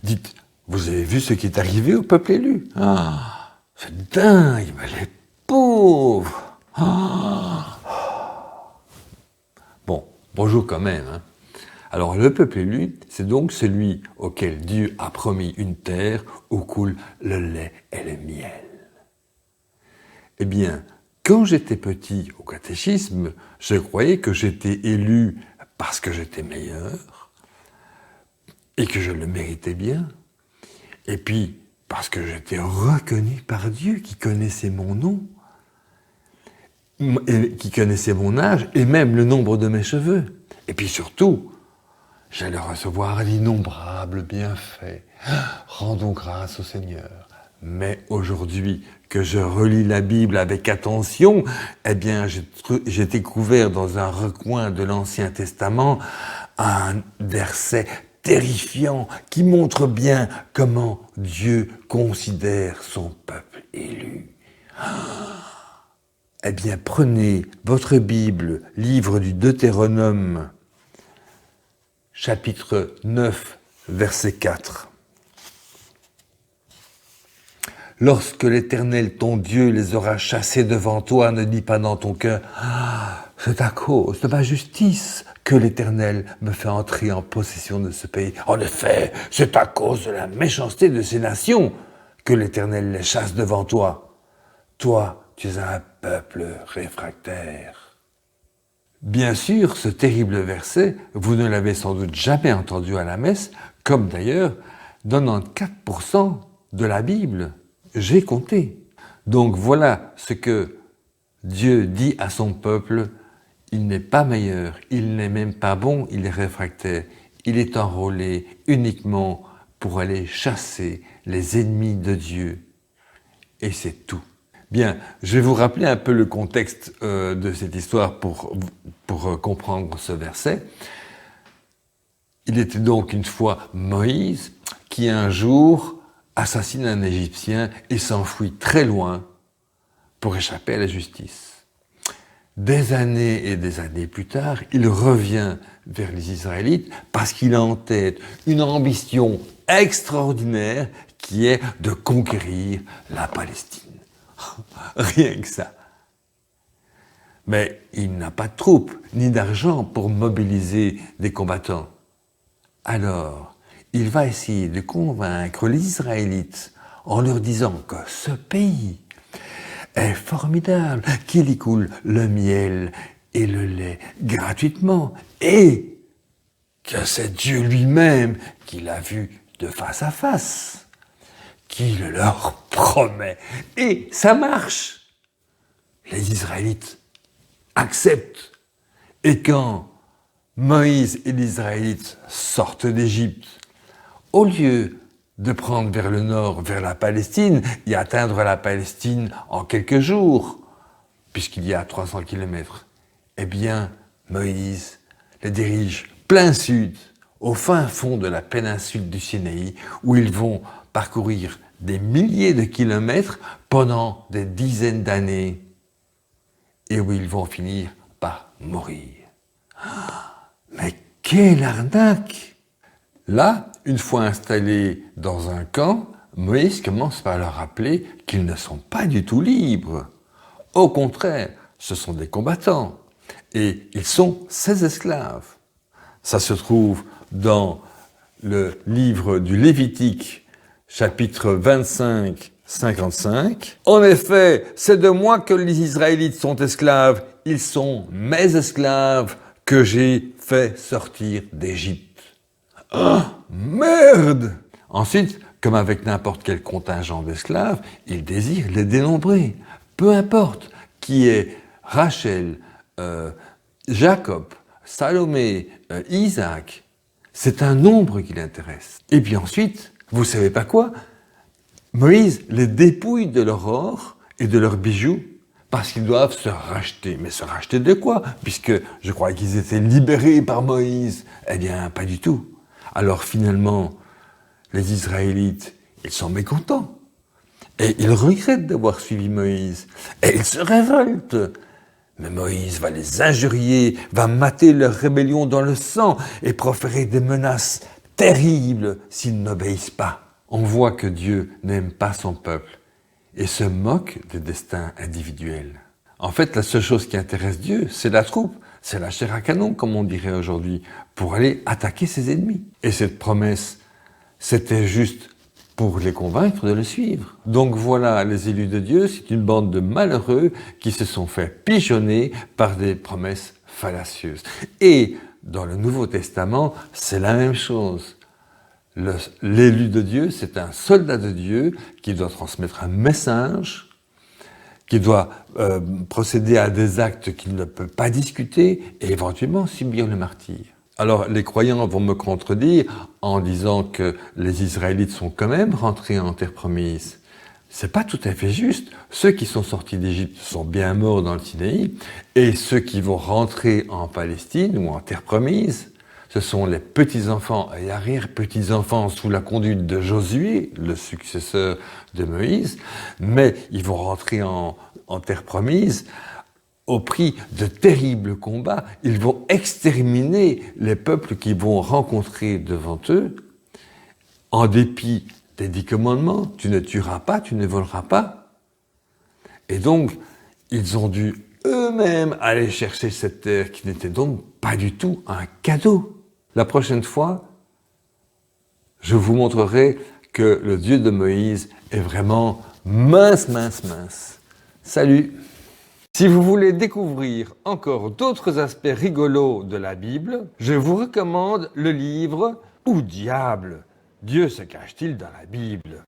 Dites, vous avez vu ce qui est arrivé au peuple élu? Ah, c'est dingue, mais les pauvres. Ah. Bon, bonjour quand même. Hein. Alors le peuple élu, c'est donc celui auquel Dieu a promis une terre où coule le lait et le miel. Eh bien, quand j'étais petit au catéchisme, je croyais que j'étais élu parce que j'étais meilleur et que je le méritais bien. Et puis, parce que j'étais reconnu par Dieu qui connaissait mon nom, et qui connaissait mon âge et même le nombre de mes cheveux. Et puis surtout, j'allais recevoir d'innombrables bienfaits. Rendons grâce au Seigneur. Mais aujourd'hui, que je relis la Bible avec attention, eh bien, j'ai découvert dans un recoin de l'Ancien Testament un verset terrifiant qui montre bien comment Dieu considère son peuple élu. Eh bien, prenez votre Bible, livre du Deutéronome, chapitre 9, verset 4. Lorsque l'Éternel, ton Dieu, les aura chassés devant toi, ne dis pas dans ton cœur « Ah, c'est à cause de ma justice que l'Éternel me fait entrer en possession de ce pays. En effet, c'est à cause de la méchanceté de ces nations que l'Éternel les chasse devant toi. Toi, tu es un peuple réfractaire. » Bien sûr, ce terrible verset, vous ne l'avez sans doute jamais entendu à la messe, comme d'ailleurs 94% de la Bible. J'ai compté. Donc voilà ce que Dieu dit à son peuple. Il n'est pas meilleur, il n'est même pas bon, il est réfractaire. Il est enrôlé uniquement pour aller chasser les ennemis de Dieu. Et c'est tout. Bien, je vais vous rappeler un peu le contexte de cette histoire pour comprendre ce verset. Il était donc une fois Moïse qui un jour assassine un Égyptien et s'enfuit très loin pour échapper à la justice. Des années et des années plus tard, il revient vers les Israélites parce qu'il a en tête une ambition extraordinaire qui est de conquérir la Palestine. Rien que ça. Mais il n'a pas de troupes ni d'argent pour mobiliser des combattants. Alors, il va essayer de convaincre les Israélites en leur disant que ce pays est formidable, qu'il y coule le miel et le lait gratuitement et que c'est Dieu lui-même qui l'a vu de face à face, qui le leur promet. Et ça marche. Les Israélites acceptent. Et quand Moïse et les Israélites sortent d'Égypte, au lieu de prendre vers le nord, vers la Palestine, et atteindre la Palestine en quelques jours, puisqu'il y a 300 kilomètres, eh bien, Moïse les dirige plein sud, au fin fond de la péninsule du Sinaï, où ils vont parcourir des milliers de kilomètres pendant des dizaines d'années, et où ils vont finir par mourir. Mais quelle arnaque! Là, une fois installés dans un camp, Moïse commence par leur rappeler qu'ils ne sont pas du tout libres. Au contraire, ce sont des combattants. Et ils sont ses esclaves. Ça se trouve dans le livre du Lévitique, chapitre 25, 55. En effet, c'est de moi que les Israélites sont esclaves. Ils sont mes esclaves que j'ai fait sortir d'Égypte. Ah, merde! Ensuite, comme avec n'importe quel contingent d'esclaves, il désire les dénombrer. Peu importe qui est Rachel, Jacob, Salomé, Isaac, c'est un nombre qui l'intéresse. Et puis ensuite, vous savez pas quoi? Moïse les dépouille de leur or et de leurs bijoux parce qu'ils doivent se racheter. Mais se racheter de quoi? Puisque je crois qu'ils étaient libérés par Moïse. Eh bien, pas du tout. Alors finalement, les Israélites, ils sont mécontents. Et ils regrettent d'avoir suivi Moïse. Et ils se révoltent. Mais Moïse va les injurier, va mater leur rébellion dans le sang et proférer des menaces terrible s'ils n'obéissent pas. On voit que Dieu n'aime pas son peuple et se moque des destins individuels. En fait, la seule chose qui intéresse Dieu, c'est la troupe, c'est la chair à canon, comme on dirait aujourd'hui, pour aller attaquer ses ennemis. Et cette promesse, c'était juste pour les convaincre de le suivre. Donc voilà, les élus de Dieu, c'est une bande de malheureux qui se sont fait pigeonner par des promesses fallacieuses. Et dans le Nouveau Testament, c'est la même chose. L'élu de Dieu, c'est un soldat de Dieu qui doit transmettre un message, qui doit procéder à des actes qu'il ne peut pas discuter et éventuellement subir le martyre. Alors les croyants vont me contredire en disant que les Israélites sont quand même rentrés en terre promise. C'est pas tout à fait juste. Ceux qui sont sortis d'Égypte sont bien morts dans le Sinaï et ceux qui vont rentrer en Palestine ou en terre promise, ce sont les petits-enfants et arrière-petits-enfants sous la conduite de Josué, le successeur de Moïse, mais ils vont rentrer en terre promise au prix de terribles combats. Ils vont exterminer les peuples qu'ils vont rencontrer devant eux, en dépit des 10 commandements, tu ne tueras pas, tu ne voleras pas. Et donc, ils ont dû eux-mêmes aller chercher cette terre qui n'était donc pas du tout un cadeau. La prochaine fois, je vous montrerai que le Dieu de Moïse est vraiment mince. Salut! Si vous voulez découvrir encore d'autres aspects rigolos de la Bible, je vous recommande le livre « Où diable Dieu se cache-t-il dans la Bible ?»